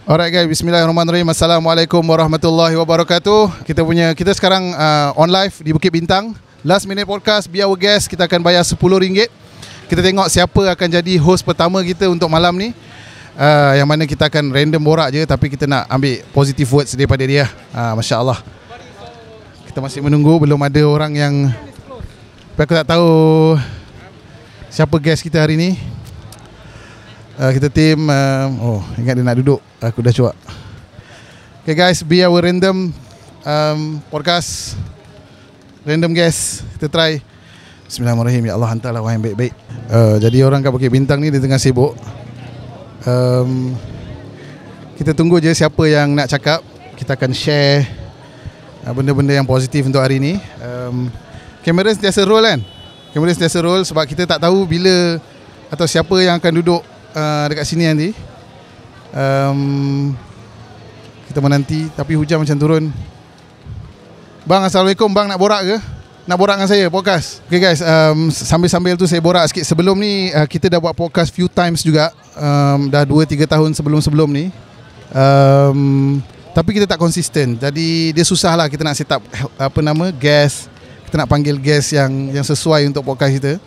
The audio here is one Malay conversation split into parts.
Alright guys, bismillahirrahmanirrahim. Assalamualaikum warahmatullahi wabarakatuh. Kita sekarang on live di Bukit Bintang. Last minute podcast, be our guest. Kita akan bayar RM10. Kita tengok siapa akan jadi host pertama kita untuk malam ni. Yang mana kita akan random borak je, tapi kita nak ambil positive words daripada dia. Masya Allah. Kita masih menunggu, belum ada orang yang aku tak tahu siapa guest kita hari ni. Kita tim ingat dia nak duduk. Aku dah cuak. Okay guys, be our random podcast, random guest. Kita try. Bismillahirrahmanirrahim. Ya Allah, hantarlah orang yang baik-baik. Jadi orang kat Bukit Bintang ni dia tengah sibuk. Kita tunggu je siapa yang nak cakap. Kita akan share benda-benda yang positif untuk hari ni. Kamera sentiasa roll kan? Kamera sentiasa roll sebab kita tak tahu bila atau siapa yang akan duduk dekat sini nanti. Kita menanti. Tapi hujan macam turun. Bang, Assalamualaikum. Bang nak borak ke? Nak borak dengan saya podcast? Okay guys, sambil-sambil tu saya borak sikit. Sebelum ni kita dah buat podcast few times juga. Dah 2-3 tahun sebelum ni. Tapi kita tak konsisten. Jadi dia susah lah kita nak set up guest. Kita nak panggil guest yang sesuai untuk podcast kita.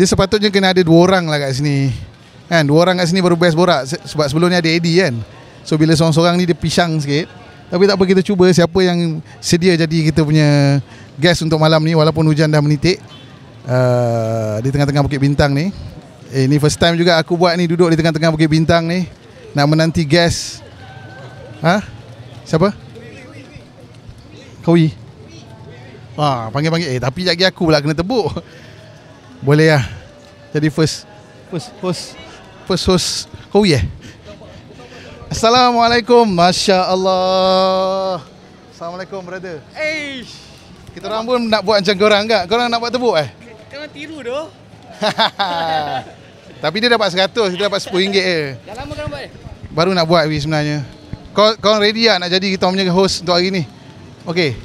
Dia sepatutnya kena ada 2 orang lah kat sini kan, 2 orang kat sini baru best borak. Sebab sebelum ni ada Eddie kan. So bila seorang-seorang ni dia pisang sikit. Tapi tak apa, kita cuba siapa yang sedia jadi kita punya guest untuk malam ni. Walaupun hujan dah menitik di tengah-tengah Bukit Bintang ni. Ni first time juga aku buat ni, duduk di tengah-tengah Bukit Bintang ni, nak menanti guest. Siapa? Kawi. Panggil-panggil. Tapi lagi aku pula kena tebuk. Boleh lah. Jadi first host Kawi Assalamualaikum. Masya Allah. Assalamualaikum brother. Kita orang pun nak buat macam korang tak? Korang nak buat tebuk Korang tiru doh. Tapi dia dapat 100, kita dapat RM10 je. Dah lama korang buat Baru nak buat sebenarnya. Korang ready tak nak jadi kita punya host untuk hari ni? Okay?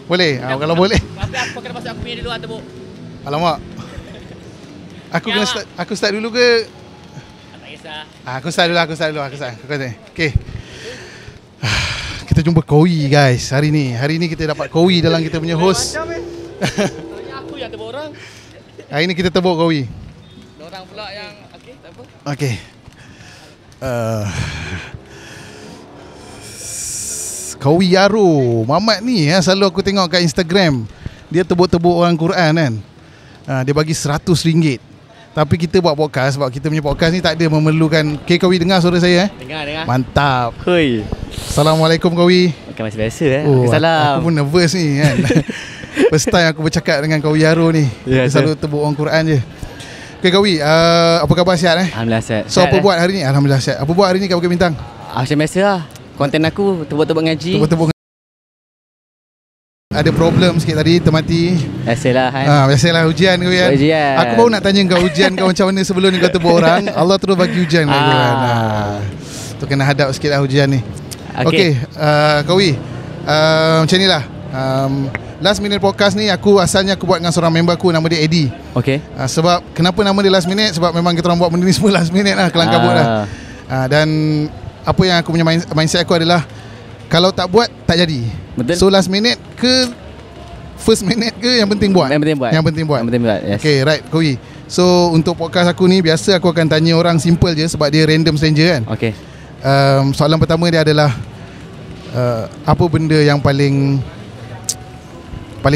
Boleh? Kalau boleh. Tapi aku kena pasal aku punya dulu tebuk. Alamak. Aku start dulu ke? Tak kisah. Aku start dulu. Okay. Kita jumpa Kawi guys hari ni. Hari ni kita dapat Kawi dalam kita punya host. Sebenarnya aku yang tebuk orang. Hari ni kita tebuk Kawi. Orang pula yang okey, tak apa. Okay. Kawi Yaro Mamat ni selalu aku tengok kat Instagram. Dia tebuk-tebuk orang Quran kan. Dia bagi RM100. Tapi kita buat podcast sebab kita punya podcast ni tak ada memerlukan. Okay, Kawi dengar suara saya Dengar. Mantap. Hoi. Assalamualaikum Kawi. Okey, masih biasa Salam. Aku pun nervous ni kan. First time aku bercakap dengan Kawi Yaro ni. Dia selalu tebuk orang Quran je. Okay Kawi, apa khabar, sihat Alhamdulillah sihat. So apa buat hari ni? Alhamdulillah sihat. Apa buat hari ni kat Bukit Bintang? Macam biasa lah. Konten aku tebuk-tebuk ngaji. Ada problem sikit tadi, termati. Biasalah kan. Biasalah hujan kau kan. Ujian. Aku baru nak tanya kau hujan kau macam mana sebelum ni kau tebuk orang. Allah terus bagi hujan kau kan. Tu kena hadap sikit lah hujan ni. Okay, Kawi, macam ni lah. Last minute podcast ni asalnya aku buat dengan seorang member aku, nama dia Eddie. Okay. Sebab kenapa nama dia last minute? Sebab memang kita orang buat benda ni semua last minute lah, kelang kabut lah. Dan apa yang aku punya mindset aku adalah kalau tak buat tak jadi. Betul. So last minute ke first minute ke, yang penting buat. Yang penting buat. Yes. Okay, right Kawi. So untuk podcast aku ni biasa aku akan tanya orang simple je sebab dia random stranger kan. Okay. Soalan pertama dia adalah apa benda yang paling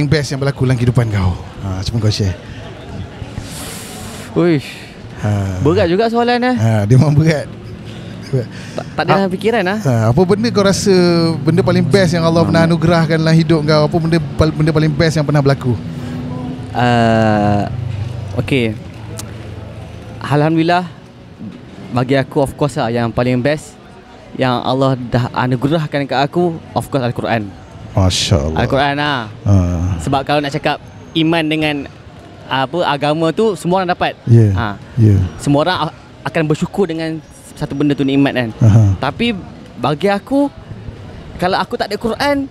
best yang berlaku dalam kehidupan kau? Cuba kau share. Uish. Berat juga soalan dia memang berat. Tak ada fikiran apa benda kau rasa benda paling best yang Allah pernah anugerahkan dalam hidup kau? Apa benda paling best yang pernah berlaku? Okay, alhamdulillah, bagi aku of course yang paling best yang Allah dah anugerahkan kat aku, of course Al-Quran. Masya Allah. Al-Quran Sebab kalau nak cakap iman dengan agama tu semua orang dapat. Semua orang akan bersyukur dengan satu benda tu, nikmat kan. Tapi bagi aku, kalau aku tak ada Quran,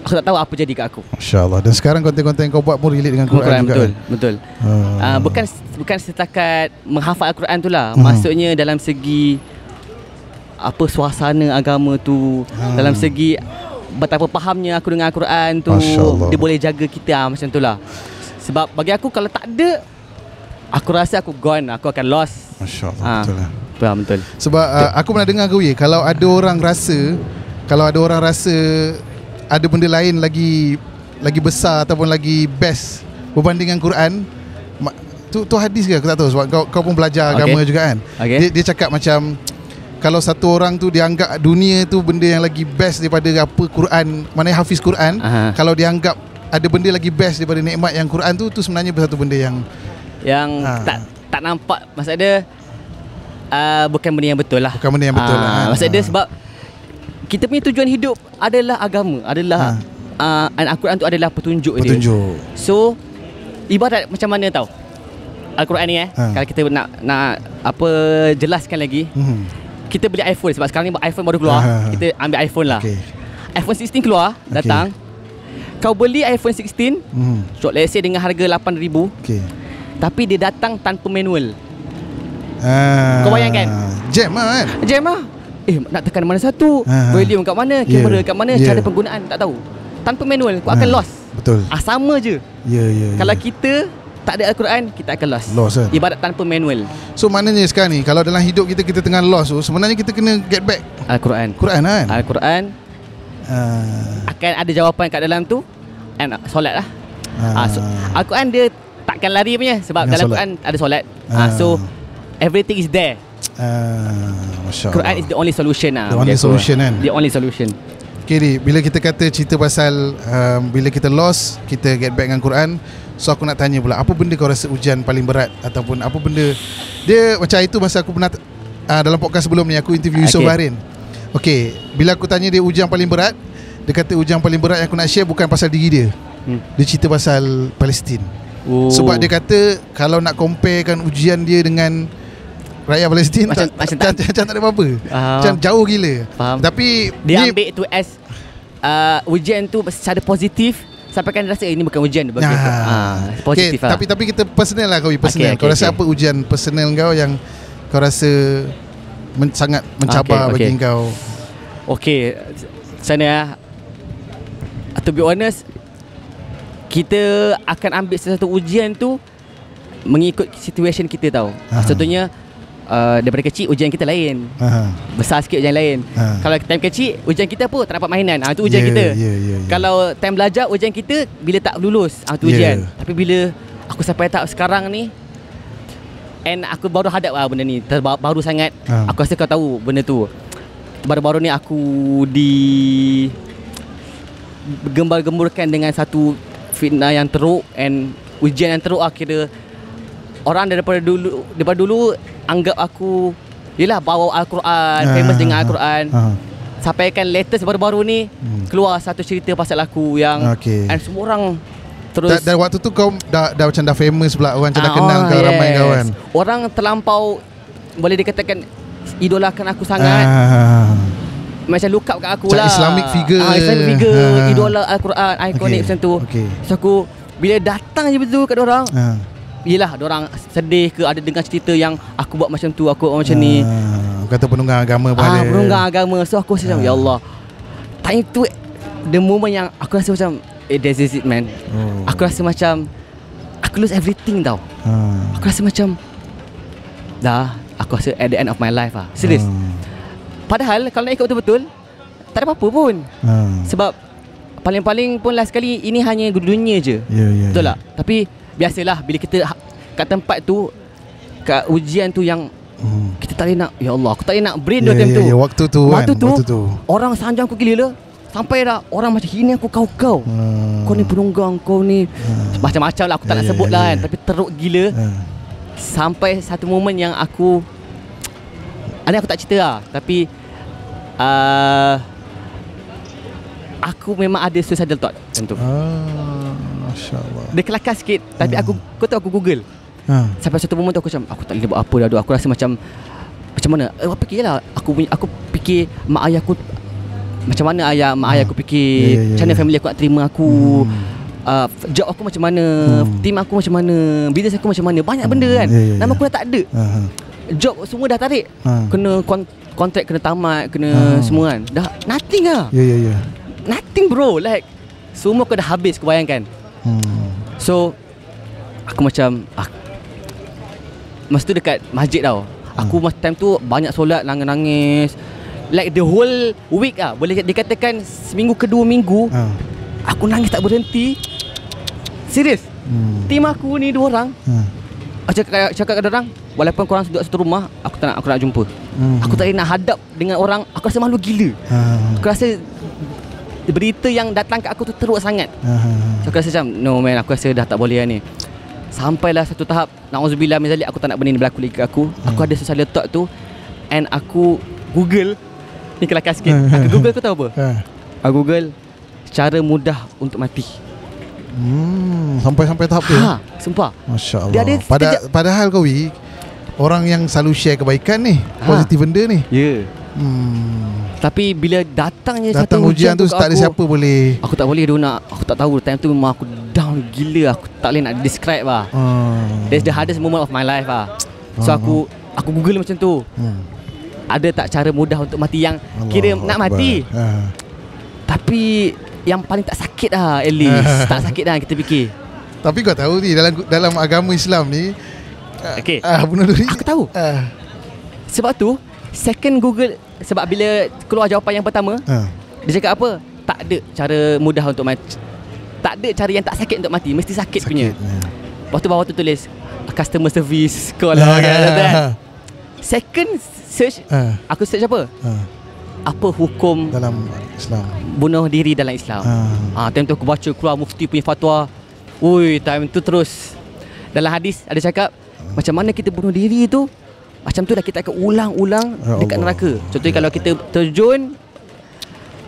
aku tak tahu apa jadi kat aku. Masya Allah. Dan sekarang konten-konten kau buat pun relate dengan Quran juga. Betul. Bukan setakat menghafal Al-Quran tu lah. Maksudnya dalam segi apa suasana agama tu, dalam segi betapa fahamnya aku dengan Al-Quran tu, dia boleh jaga kita macam tu lah. Sebab bagi aku kalau tak ada, aku rasa aku gone, aku akan lost. Masya-Allah, betul lah. Betul. Sebab aku pernah dengar kalau ada orang rasa ada benda lain lagi besar ataupun lagi best berbanding dengan Quran, tu hadis ke aku tak tahu, sebab kau pun belajar agama juga kan. Dia cakap macam kalau satu orang tu dia anggap dunia tu benda yang lagi best daripada apa Quran, maknanya hafiz Quran, kalau dia anggap ada benda lagi best daripada nikmat yang Quran tu sebenarnya satu benda yang tak nampak. Maksud dia bukan benda yang betul lah. Bukan benda yang betul lah. Maksud dia sebab kita punya tujuan hidup adalah agama, adalah Al-Quran tu adalah petunjuk dia. So ibarat macam mana tau Al-Quran ni kalau kita nak apa jelaskan lagi, kita beli iPhone. Sebab sekarang ni iPhone baru keluar, kita ambil iPhone lah. iPhone 16 keluar, datang, kau beli iPhone 16, so let's say dengan harga 8,000, tapi dia datang tanpa manual. Kau bayangkan, jam lah kan? Jam lah. Nak tekan mana satu, volume kat mana, kamera kat mana, cara penggunaan tak tahu. Tanpa manual, kau akan lost. Betul. Sama je. Kalau kita tak ada Al-Quran, kita akan lost kan? Ibarat tanpa manual. So maknanya sekarang ni, kalau dalam hidup kita tengah lost, sebenarnya kita kena get back Al-Quran kan? Al-Quran akan ada jawapan kat dalam tu. Solat lah. Al-Quran dia takkan lari punya, sebab dalam Quran ada solat. So everything is there. Quran is the only solution lah. The only solution kan? The only solution. Okay, bila kita kata cerita pasal bila kita lost, kita get back dengan Quran. So aku nak tanya pula, apa benda kau rasa ujian paling berat, ataupun apa benda dia macam itu masa aku pernah dalam podcast sebelum ni aku interview Yusof Bahrin. Okay, bila aku tanya dia ujian paling berat, dia kata ujian paling berat yang aku nak share bukan pasal diri dia. Dia cerita pasal Palestin. Sebab dia kata kalau nak comparekan ujian dia dengan rakyat Palestin, macam tak ada apa-apa. Macam jauh gila. Faham. Tapi dia ambil tu as ujian tu secara positif, sampai kan rasa ini bukan ujian bagi aku. Positif lah. Tapi kita personal lah kau. Kau rasa apa ujian personal kau yang kau rasa sangat mencabar bagi kau? Okay, sana to be honest, kita akan ambil sesuatu ujian tu mengikut situation kita tau. Contohnya daripada kecil ujian kita lain, besar sikit ujian lain. Kalau time kecil ujian kita apa? Tak dapat mainan, itu ujian kita. Kalau time belajar ujian kita bila tak lulus, itu ujian. Tapi bila aku sampai tahap sekarang ni, and aku baru hadap benda ni, baru sangat. Aku rasa kau tahu benda tu. Baru-baru ni aku gembar-gemburkan dengan satu fitnah yang teruk and ujian yang teruk. Akhirnya orang daripada dulu anggap aku yelah bawa Al-Quran, famous dengan Al-Quran. Sampaikan latest baru-baru ni keluar satu cerita pasal aku yang and semua orang terus dan waktu tu kau dah macam dah famous pula, orang macam dah kenal kau, ramai kawan. Orang terlampau boleh dikatakan idolakan aku sangat. Macam look up kat aku lah, Islamic figure, idola Al-Quran, ikonik macam tu. So aku bila datang je betul kat orang, yelah diorang sedih ke, ada dengar cerita yang aku buat macam tu, aku buat macam ni. Kata penunggang agama pun ada. Penunggang agama. So aku rasa macam ya Allah, time tu the moment yang aku rasa macam this is it man. Aku rasa macam aku lose everything tau. Aku rasa macam dah, aku rasa at the end of my life lah. Serius. Padahal kalau nak ikut betul-betul tak ada apa-apa pun. Sebab paling-paling pun last sekali ini hanya dunia je. Betul tak? Tapi biasalah bila kita kat tempat tu, kat ujian tu yang kita tak boleh nak, ya Allah, aku tak boleh nak brain time tu. Waktu tu orang sanjang aku gila lah. Sampai dah orang macam hina aku, kau kau ni penunggang, kau ni macam-macam lah, aku tak nak sebut lah kan. Tapi teruk gila. Sampai satu momen yang aku tak cerita lah, tapi aku memang ada suicidal thought macam tu. Masya-Allah. Dia kelakar sikit, tapi kau tahu aku Google. Sampai satu momen tu aku macam aku tak boleh buat apa dah. Aku rasa macam mana? Fikirlah aku fikir mak ayah aku macam mana, mak ayah aku fikir macam mana family aku nak terima aku, job aku macam mana, team aku macam mana, business aku macam mana, banyak benda kan. Nama aku dah tak ada. Job semua dah tarik, kena kontrak kena tamat, kena semua kan. Dah nothing lah. Ya. Nothing bro. Like semua kau dah habis, kau bayangkan. So aku macam masa tu dekat masjid tau. Aku masa time tu banyak solat, nangis-nangis. Like the whole week lah, boleh dikatakan seminggu ke 2 minggu, aku nangis tak berhenti. Serius. Tim aku ni 2 orang. Aku cakap ke orang, walaupun korang duduk satu rumah, aku tak nak jumpa. Aku tak nak hadap dengan orang. Aku rasa malu gila. Aku rasa berita yang datang ke aku tu teruk sangat. So aku rasa macam no man, aku rasa dah tak boleh lah ni. Sampailah satu tahap, na'udzubillah min zalik, aku tak nak benda ni berlaku lagi ke aku. Aku ada suicidal thought tu. And aku Google, ni kelakar sikit. Aku Google, kau tahu apa? Aku Google cara mudah untuk mati. Sampai tahap tu. Sumpah. Masya Allah. Padahal kau orang yang selalu share kebaikan ni, positif benda ni. Ya. Tapi bila datang satu ujian tu, tak ada siapa boleh. Aku tak boleh nak. Aku tak tahu. Time tu memang aku down gila. Aku tak boleh nak describe lah. That's the hardest moment of my life lah. So aku Google macam tu. Ada tak cara mudah untuk mati yang kira nak mati tapi yang paling tak sakit lah, at least. Tak sakit lah kita fikir. Tapi kau tahu ni, dalam agama Islam ni, bunuh diri. Aku tahu. Sebab tu second Google, sebab bila keluar jawapan yang pertama, dia cakap apa? Tak ada cara mudah untuk mati. Tak ada cara yang tak sakit untuk mati. Mesti sakit punya. Lepas tu bawah tu tulis customer service call lah kan. Second search, aku search apa? Apa hukum dalam Islam bunuh diri dalam Islam? Time tu aku baca keluar mufti punya fatwa. Ui, time tu terus dalam hadis ada cakap macam mana kita bunuh diri tu, macam tu dah kita akan ulang-ulang dekat neraka. Contohnya kalau kita terjun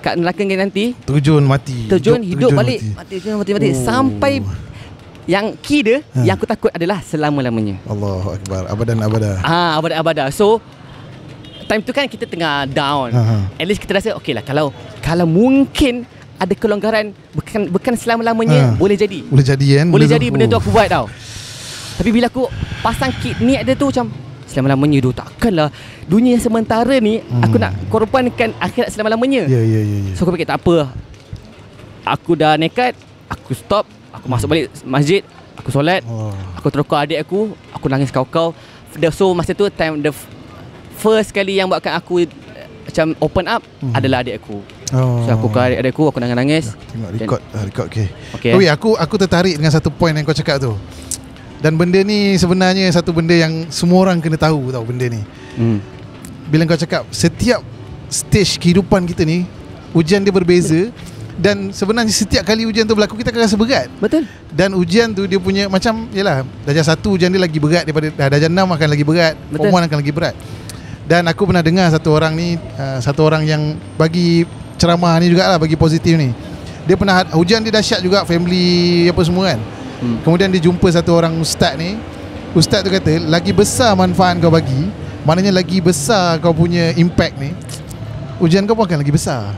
kat neraka nanti, terjun hidup balik, mati sampai yang key dia, yang aku takut adalah selama-lamanya. Allahu Akbar. Abadan-abada. Abadan-abada. So time tu kan kita tengah down. At least kita rasa okey lah, kalau mungkin ada kelonggaran, bukan selama-lamanya, boleh jadi kan. Boleh jadi benda tu aku buat tau. Tapi bila aku pasang niat dia tu macam selama-lamanya tu, takkanlah dunia yang sementara ni aku nak korbankan akhirat selama-lamanya. Ya. So aku fikir tak apa. Aku dah nekat, aku stop, aku masuk balik masjid, aku solat, aku terokok adik aku nangis kau-kau. So masa tu time the first kali yang buatkan aku macam open up adalah adik aku. So aku ke adik aku nangis-nangis. Tengok record okay. Aku tertarik dengan satu point yang kau cakap tu. Dan benda ni sebenarnya satu benda yang semua orang kena tahu tau benda ni. Bila kau cakap setiap stage kehidupan kita ni, ujian dia berbeza. Dan sebenarnya setiap kali ujian tu berlaku, kita akan rasa berat. Betul. Dan ujian tu dia punya macam, yalah, darjah 1 ujian dia lagi berat daripada darjah 6 akan lagi berat. Form 1 akan lagi berat. Dan aku pernah dengar satu orang ni, satu orang yang bagi ceramah ni jugalah, bagi positif ni. Dia pernah ujian dia dahsyat juga, family apa semua kan. Kemudian dia jumpa satu orang ustaz ni. Ustaz tu kata, lagi besar manfaat kau bagi, maknanya lagi besar kau punya impact ni, ujian kau pun akan lagi besar.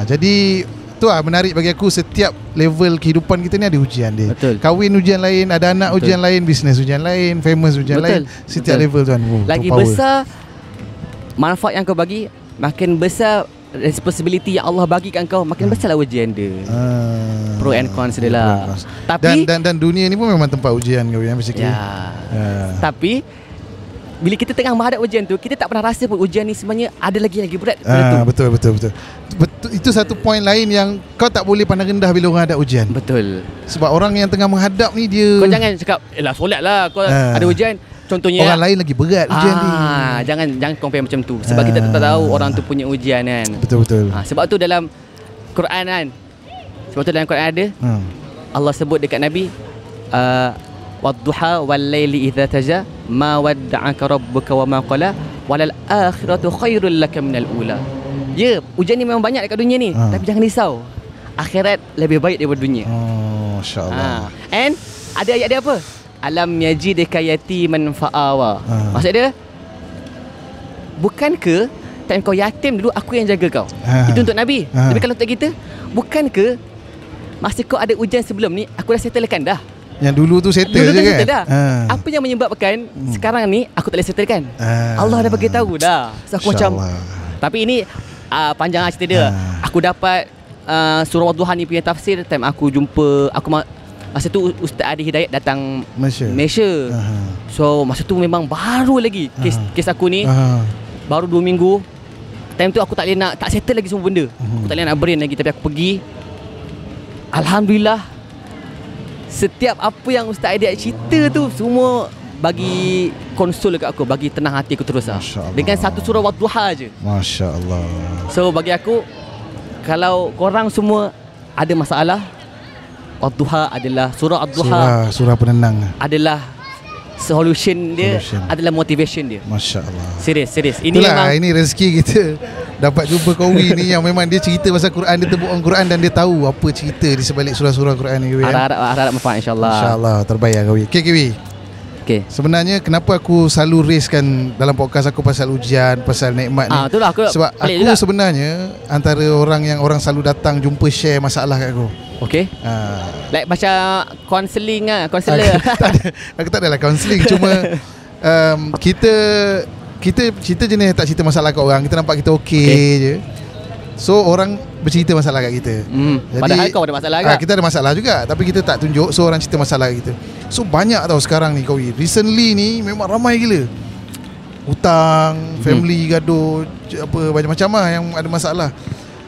Jadi tu lah menarik bagi aku. Setiap level kehidupan kita ni ada ujian dia. Betul. Kahwin ujian lain, ada anak ujian lain, bisnes ujian lain, famous ujian lain. Setiap level tu kan. Lagi besar manfaat yang kau bagi, makin besar responsibility yang Allah bagi kat kau, makin besar lah ujian dia. Pro and cons dia lah. Tapi dan dunia ni pun memang tempat ujian kau yang basically. Tapi bila kita tengah menghadap ujian tu, kita tak pernah rasa pun ujian ni sebenarnya ada lagi berat. Betul. Itu satu point lain yang kau tak boleh pandang rendah bila orang hadap ujian. Betul. Sebab orang yang tengah menghadap ni dia, kau jangan cakap solat lah kau ada ujian. Contohnya orang lain lagi berat ujian ni. Jangan compare macam tu. Sebab kita tak tahu orang tu punya ujian kan. Betul. Sebab tu dalam Quran kan, sebab tu dalam Quran ada Allah sebut dekat Nabi, wadduha wal laili idza taja ma wadda'aka rabbuka wa ma qala walal akhiratu khairul laka minal ula. Ya, ujian ni memang banyak dekat dunia ni, tapi jangan risau, akhirat lebih baik daripada dunia. Masya-Allah. And ada ayat dia apa? Alam yajidka yatiman fa'awa. Maksud dia, bukankah time kau yatim dulu aku yang jaga kau? Itu untuk Nabi. Tapi kalau untuk kita, bukankah masa kau ada ujian sebelum ni aku dah settlekan dah? Yang dulu tu settle dulu je kan. Dah. Apa yang menyebabkan sekarang ni aku tak boleh settle kan? Allah dah bagi tahu dah. So aku macam tapi ini panjang cerita dia. Aku dapat surah Wadduha ni punya tafsir time aku jumpa masa tu Ustaz Adi Hidayat datang Malaysia. So masa tu memang baru lagi kes aku ni. Baru 2 minggu. Time tu aku tak boleh tak settle lagi semua benda. Aku tak boleh nak brain lagi, tapi aku pergi. Alhamdulillah, setiap apa yang Ustaz Adi cerita tu semua bagi konsol dekat aku, bagi tenang hati aku terus lah. Dengan satu surah Wadduha je. Masya Allah. So bagi aku, kalau korang semua ada masalah, Wadduha adalah surah Wadduha, surah penenang adalah solution dia, adalah motivation dia. Masya Allah. Serius. Ini itulah, memang ini rezeki kita dapat jumpa Qawi ni yang memang dia cerita pasal Quran, dia tebuk Quran dan dia tahu apa cerita di sebalik surah-surah Quran ni. Harap manfaat insya-Allah. Insya-Allah terbaik Qawi. Okay Qawi. Okay. Sebenarnya kenapa aku selalu raiskan dalam podcast aku pasal ujian, pasal nikmat ni? Itulah sebab aku juga sebenarnya antara orang yang orang selalu datang jumpa share masalah kat aku. Okay. Like macam counselling lah, counselor. Aku tak adalah counselling, cuma kita jenis tak cerita masalah kat orang. Kita nampak kita okay je. So orang bercerita masalah kat kita. Jadi, padahal kau ada masalah kan? Kita ada masalah juga, tapi kita tak tunjuk. So orang cerita masalah kat kita. So banyak tau sekarang ni Qawi. Recently ni memang ramai gila. Hutang, family gaduh, apa macam-macam lah yang ada masalah.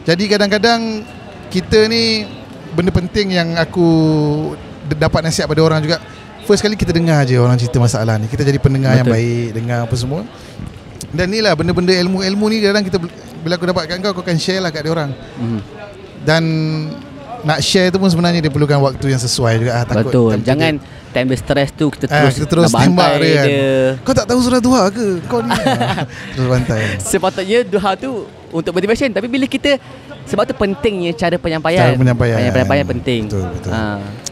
Jadi kadang-kadang kita ni, benda penting yang aku dapat nasihat pada orang juga, first kali kita dengar je orang cerita masalah ni. Kita jadi pendengar yang baik, dengar apa semua. Dan ni lah benda-benda ilmu-ilmu ni kadang kita, bila aku dapatkan kau akan share lah kat dia orang. Dan nak share tu pun sebenarnya dia perlukan waktu yang sesuai juga. Betul. Jangan time dia stress tu kita terus tembak dia kan. Kau tak tahu surah duha ke? Kau ni terus bantai. Sepatutnya duha tu untuk motivation, tapi bila kita, sebab tu pentingnya cara penyampaian. Penyampaian penting. Betul.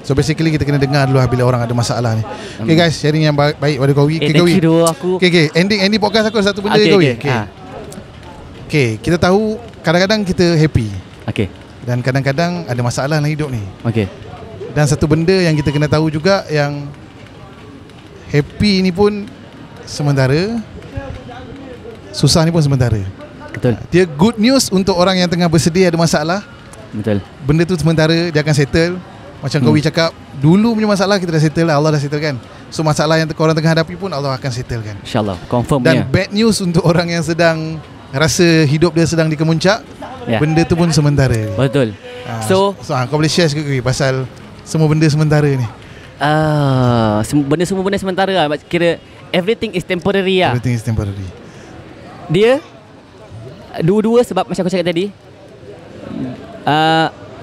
So basically kita kena dengar dulu bila orang ada masalah ni. Okay guys, sharing yang baik pada Qawi. Okay, ending podcast aku satu benda Qawi. Okay, kita tahu kadang-kadang kita happy. Dan kadang-kadang ada masalah dalam hidup ni. Dan satu benda yang kita kena tahu juga, yang happy ni pun sementara, susah ni pun sementara. Betul. Dia good news untuk orang yang tengah bersedih ada masalah. Betul. Benda tu sementara, dia akan settle. Macam Qawi cakap, dulu punya masalah kita dah settle lah, Allah dah settle kan. So masalah yang korang tengah hadapi pun Allah akan settle kan, InsyaAllah, confirm. Dan bad news untuk orang yang sedang rasa hidup dia sedang di kemuncak, benda tu pun sementara. Betul. So kau boleh share sikit Qawi pasal semua benda sementara ni. Semua benda sementara lah. Kira everything is temporary lah. Everything is temporary. Dia dua-dua, sebab macam aku cakap tadi,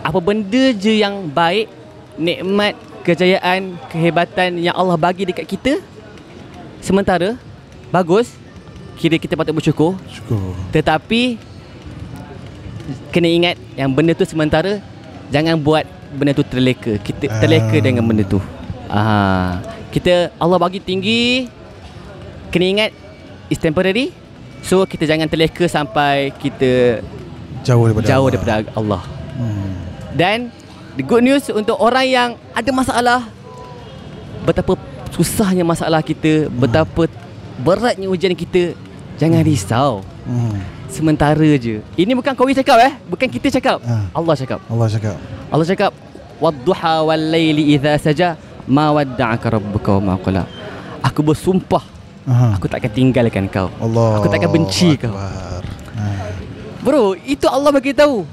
apa benda je yang baik, nikmat, kejayaan, kehebatan yang Allah bagi dekat kita sementara, bagus, kira kita patut bersyukur. Tetapi kena ingat yang benda tu sementara. Jangan buat benda tu terleka. Kita terleka dengan benda tu. Kita, Allah bagi tinggi, kena ingat it's temporary. So kita jangan terleka sampai kita jauh daripada Allah. Dan the good news untuk orang yang ada masalah, betapa susahnya masalah kita, betapa beratnya ujian kita, jangan risau. Sementara je. Ini bukan Qawi cakap, bukan kita cakap. Allah cakap wadduha wal laili idza saja ma wadda'aka rabbuka wa ma qala. Aku bersumpah, aku tak akan tinggalkan kau. Aku tak akan benci kau. Bro, itu Allah bagi tahu.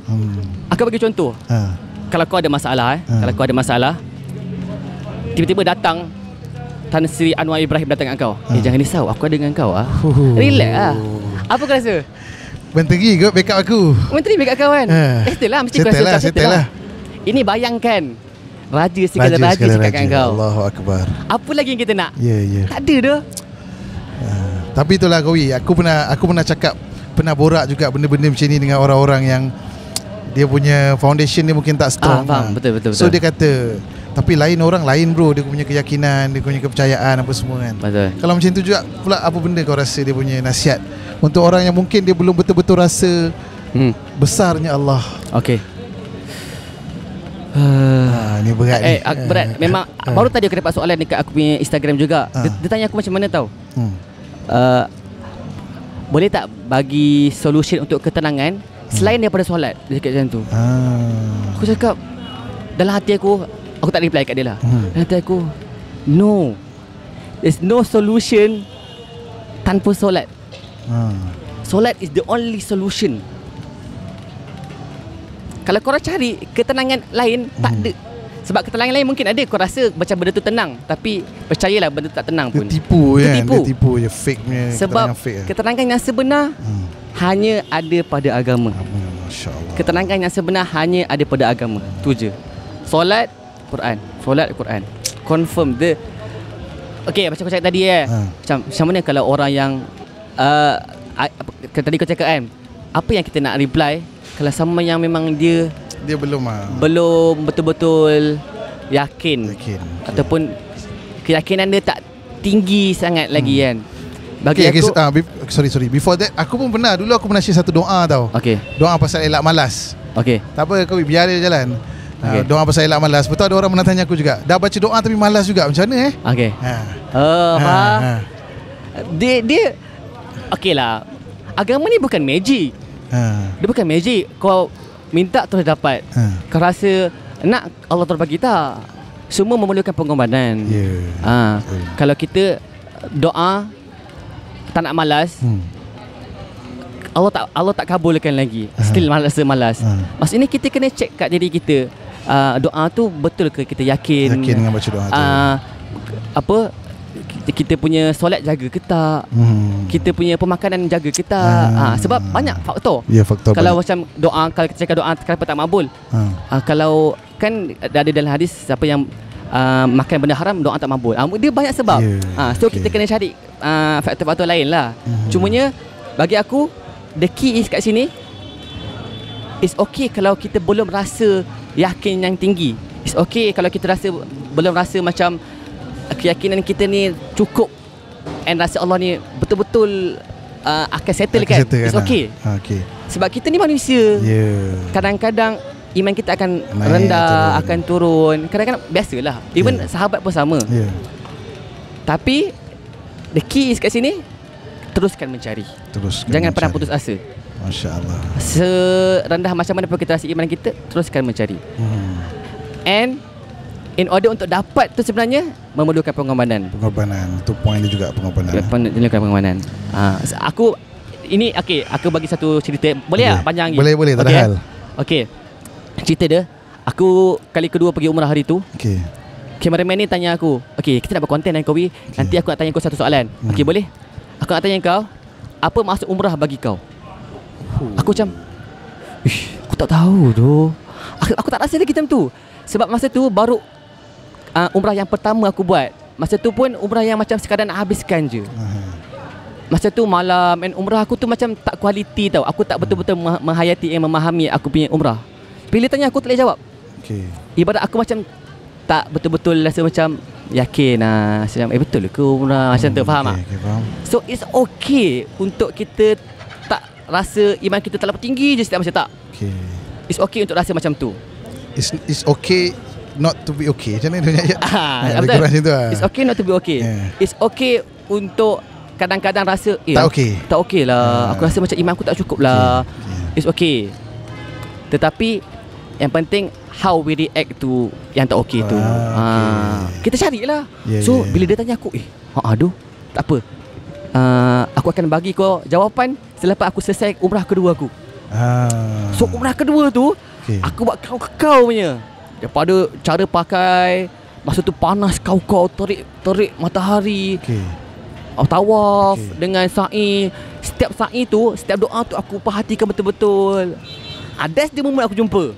Aku bagi contoh. Kalau kau ada masalah, tiba-tiba datang Tan Sri Anwar Ibrahim datang kat kau. Jangan risau, aku ada dengan kau. Relax lah. Apa kau rasa? Menteri ke backup aku? Menteri backup kau kan? Settle lah, mesti kau rasa settle lah. Ini bayangkan, raja segala raja cakap kat kau. Allahu Akbar. Apa lagi yang kita nak? Tak ada dah. Tapi itulah Qawi, aku pernah cakap, pernah borak juga benda-benda macam ni dengan orang-orang yang dia punya foundation dia mungkin tak strong. Faham, betul. So dia kata, tapi lain orang lain bro, dia punya keyakinan, dia punya kepercayaan apa semua kan. Betul. Kalau macam tu juga pula, apa benda kau rasa dia punya nasihat untuk orang yang mungkin dia belum betul-betul rasa besarnya Allah? Ni berat ni. Berat. Memang baru tadi aku dapat soalan dekat aku punya Instagram juga. Dia tanya aku macam mana tahu? Boleh tak bagi solution untuk ketenangan selain daripada solat? Dia cakap macam tu. Aku cakap dalam hati aku tak reply kat dia lah. Dalam hati aku, no, there's no solution tanpa solat. Solat is the only solution. Kalau korang cari ketenangan lain, tak ada. Sebab ketenangan lain mungkin ada, kau rasa macam benda tu tenang, tapi percayalah benda tu tak tenang pun. Dia tipu kan. Dia tipu je, fake punya. Sebab ketenangan yang sebenar hanya ada pada agama. Masya-Allah. Ketenangan yang sebenar hanya ada pada agama. Tu je. Solat, Quran. Solat, Quran. Confirm the. Okay, macam kau cakap tadi macam mana kalau orang yang tadi kau cakap kan, apa yang kita nak reply kalau sama yang memang dia belum betul-betul yakin. Ataupun keyakinan dia tak tinggi sangat lagi kan. Bagi aku sorry before that aku pun pernah share satu doa tau. Doa pasal elak malas. Tak apa, kau biar dia jalan. Doa pasal elak malas. Betul, ada orang pernah tanya aku juga, dah baca doa tapi malas juga, macam mana Dia okey lah, agama ni bukan magic. Dia bukan magic. Kau minta terus dapat. Kau rasa nak, Allah terus bagi, tak. Semua memerlukan pengorbanan. Kalau kita doa tak nak malas, Allah tak kabulkan lagi. Still malas. Maksudnya kita kena check kat diri kita, doa tu betul ke kita yakin dengan baca doa tu. Kita punya solat jaga ke tak? Kita punya pemakanan jaga ke tak? Sebab banyak faktor. Kalau banyak. Macam doa, kalau kita cakap doa kenapa tak makbul? Kalau kan ada dalam hadis, siapa yang makan benda haram, doa tak makbul. Dia banyak sebab. So kita kena cari faktor-faktor lain lah. Cumanya bagi aku, the key is kat sini, it's okay kalau kita belum rasa yakin yang tinggi. It's okay kalau kita belum rasa macam keyakinan kita ni cukup, and rasa Allah ni betul-betul akan settle kan. It's okay. Sebab kita ni manusia. Kadang-kadang iman kita akan rendah, akan turun. Kadang-kadang biasalah. Even sahabat pun sama. Tapi the key is kat sini, teruskan mencari. Jangan pernah putus asa. Masya-Allah. Serendah macam mana pun kita rasa iman kita, teruskan mencari. And in order untuk dapat tu sebenarnya memerlukan pengorbanan. Itu poin dia juga, pengorbanan. Aku bagi satu cerita. Boleh tak panjang lagi? Boleh, tak ada hal. Cerita dia, aku kali kedua pergi umrah hari tu. Cameraman ni tanya aku, kita nak buat konten dengan kau, nanti aku nak tanya kau satu soalan. Boleh? Aku nak tanya kau, apa maksud umrah bagi kau? Aku macam, aku tak tahu tu. Aku tak rasa lagi macam tu. Sebab masa tu baru umrah yang pertama aku buat. Masa tu pun umrah yang macam sekadar nak habiskan je. Masa tu malam, and umrah aku tu macam tak kualiti tau. Aku tak betul-betul menghayati yang memahami aku punya umrah. Bila tanya aku tak boleh jawab. Ibarat aku macam tak betul-betul rasa macam yakin macam betul ke umrah, macam tu, faham tak? Faham. So it's okay untuk kita tak rasa iman kita terlalu tinggi je setiap masa, tak. It's okay untuk rasa macam tu. It's okay not to be okay. Macam mana dia betul. It's okay not to be okay. It's okay untuk kadang-kadang rasa tak okay lah. Aku rasa macam iman aku tak cukup lah. It's okay. Tetapi yang penting how we react to yang tak okay tu. Kita carilah. So bila dia tanya aku, aduh, tak apa, aku akan bagi kau jawapan selepas aku selesai umrah kedua aku. So umrah kedua tu aku buat kau punya. Daripada cara pakai, masa tu panas, kau terik matahari, tawaf dengan sa'i. Setiap sa'i tu, setiap doa tu aku perhatikan betul-betul. That's the moment aku jumpa.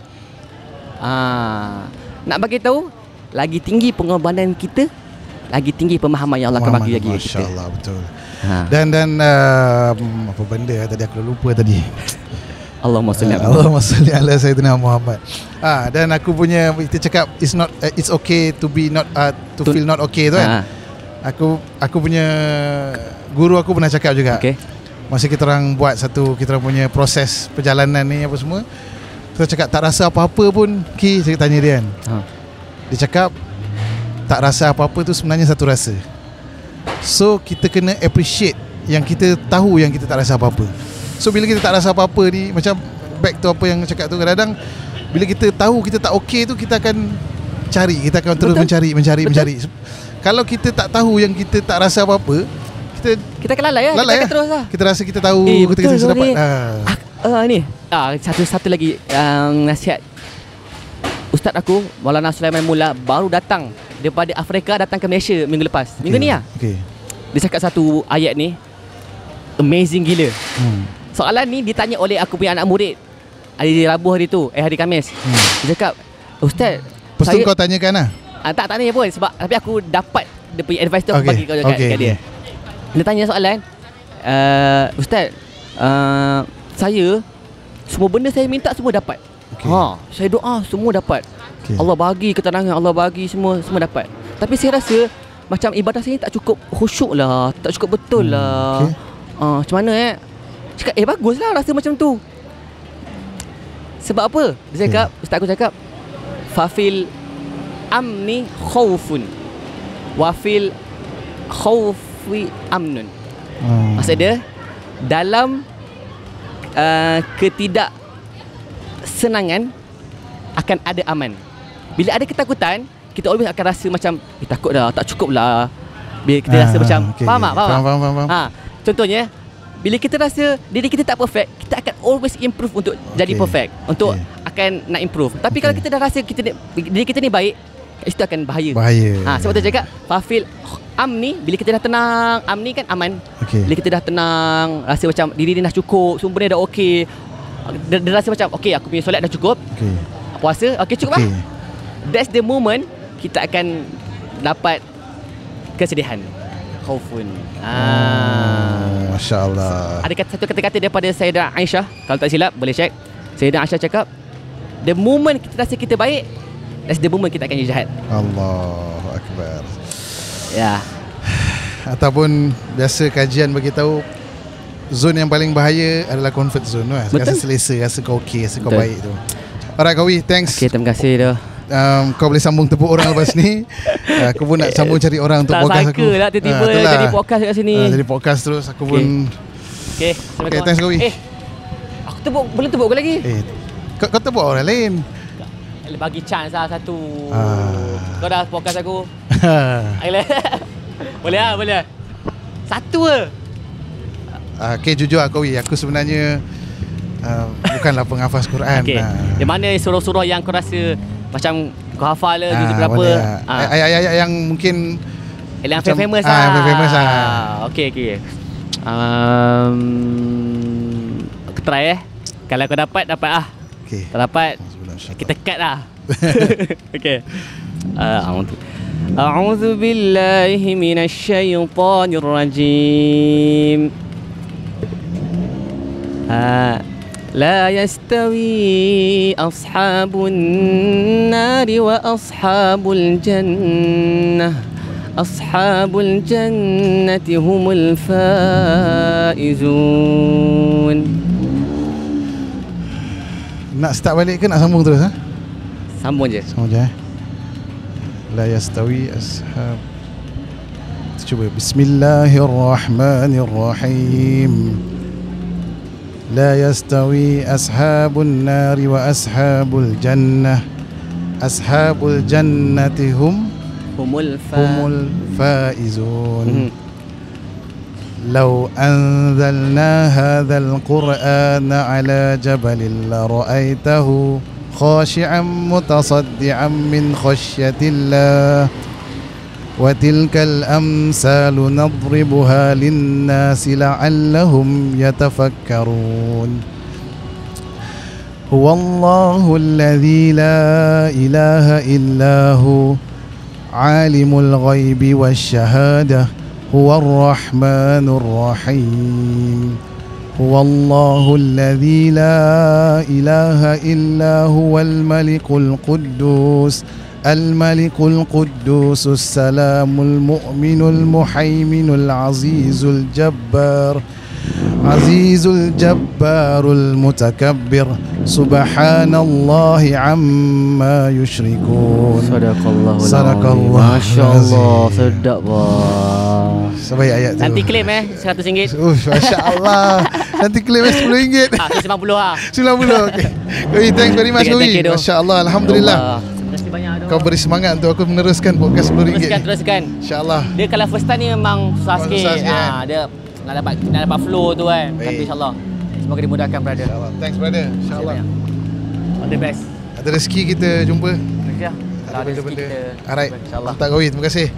Nak bagi tahu, lagi tinggi pengorbanan kita, lagi tinggi pemahaman yang Allah akan bagi kita. Masya-Allah, betul. Dan apa benda tadi aku lupa tadi. Allahumma salli ala sayyidina Muhammad. Dan aku punya, kita cakap it's okay to be not to feel not okay tu kan. Aku punya guru aku pernah cakap juga. Masa kita orang buat kita orang punya proses perjalanan ni apa semua, Kita cakap tak rasa apa-apa pun, Ki, saya tanya dia kan. Dia cakap tak rasa apa-apa tu sebenarnya satu rasa. So kita kena appreciate yang kita tahu yang kita tak rasa apa-apa. So bila kita tak rasa apa-apa ni, macam back to apa yang cakap tu, kadang-kadang bila kita tahu kita tak okey tu, kita akan cari, kita akan terus mencari. Kalau kita tak tahu yang kita tak rasa apa-apa, kita akan lalai kita akan terus lah. Kita rasa kita tahu, kita rasa dapat. Ni satu lagi nasihat Ustaz aku Maulana Sulaiman Mula baru datang daripada Afrika, datang ke Malaysia minggu lepas. Minggu ni lah. Dia cakap satu ayat ni amazing gila. Soalan ni ditanya oleh aku punya anak murid hari Rabu hari tu, hari Khamis. Dia cakap, Ustaz, lepas tu kau tanyakan lah? Tak tanya pun sebab, tapi aku dapat dia punya advice tu, aku bagi kat dia. Dia tanya soalan, Ustaz, saya semua benda saya minta semua dapat. Saya doa semua dapat. Allah bagi ketenangan, Allah bagi semua dapat. Tapi saya rasa macam ibadah saya tak cukup khusyuk lah, tak cukup betul lah. Macam mana cakap, baguslah rasa macam tu. Sebab apa? Dia cakap, Ustaz aku cakap, fafil amni khawfun wafil khawfi amnun. Maksud dia, dalam ketidaksenangan akan ada aman. Bila ada ketakutan, kita always akan rasa macam takut dah, tak cukup lah. Bila kita rasa macam faham tak? Faham. Contohnya, bila kita rasa diri kita tak perfect, kita akan always improve untuk jadi perfect, untuk akan nak improve. Tapi kalau kita dah rasa diri kita ni baik, itu akan bahaya. Sebab tu cakap fafil amni, bila kita dah tenang, amni kan aman. Bila kita dah tenang, rasa macam diri ni dah cukup, sumber ni dah okey, dia rasa macam okey, aku punya solat dah cukup, puasa cukup lah. That's the moment kita akan dapat kesedihan, khaufun. Masya Allah. Ada satu kata-kata daripada Sayyidah Aisyah, kalau tak silap boleh check. Sayyidah Aisyah cakap, the moment kita rasa kita baik, that's the moment kita akan jadi jahat. Allahu Akbar. Ataupun biasa kajian bagi tahu, zon yang paling bahaya adalah comfort zone tu. Rasa selesa, rasa kau okey, rasa kau baik tu. Alright Kawi, thanks. Terima kasih dah. Kau boleh sambung tepuk orang lepas ni. Aku pun nak sambung cari orang untuk podcast aku. Tak sangka lah tiba-tiba jadi podcast kat sini. Jadi podcast terus. Aku pun thanks Kawi. Aku tepuk, boleh tepuk kau lagi? Kau tepuk orang lain. Bagi chance lah satu. Kau dah podcast aku. Boleh lah. Satu ke? Jujur lah Kawi, aku sebenarnya bukanlah penghafaz Quran. Di mana surah-surah yang kau rasa macam kau hafal le, juz berapa? Ayat-ayat yang mungkin yang famous lah. Famous lah. Okey. Aku try Kalau kau dapat lah. Tak dapat, kita cut lah. Okey. A'udzu billahi minasyaitonir rajim. لا يستوي أصحاب النار وأصحاب الجنة أصحاب الجنة هم الفائزون. Nak start balik ke nak sambung terus? Sambung je. La yastawi ashab. Cuba. Bismillahirrahmanirrahim. لا يستوي أصحاب النار وأصحاب الجنة أصحاب الجنة هم الفائزون. لو أنزلنا هذا القرآن على جبل لرأيته خاشعا متصدعا من خشية الله وتلك الأمثال نضربها للناس لعلهم يتفكرون. هو الله الذي لا إله إلا هو عالم الغيب والشهادة هو الرحمن الرحيم. هو الله الذي لا إله إلا هو الملك القدوس الملك القدوس السلام المؤمن المهيمن العزيز الجبار المتكبر Subhanallahi amma yushrikun. Sadaqallahu. Masya-Allah, sedap bah. Sebaik ayat tu. Nanti claim RM100. Masya-Allah. Nanti claim RM10. RM90 ah. 90. Okey. Koi, thanks very much Koi. Masya-Allah, alhamdulillah. Terima kasih banyak. Kau beri semangat untuk aku meneruskan podcast RM10. Teruskan. Insya-Allah. Dia kalau first time ni memang susah sikit. Dia nak dapat flow tu kan. Baik. Tapi insya-Allah semoga dimudahkan brother. InsyaAllah. Thanks brother. InsyaAllah. All the best. Ada rezeki kita jumpa. Ya. Ada rezeki kita. Alright. InsyaAllah. Tak Koi, terima kasih.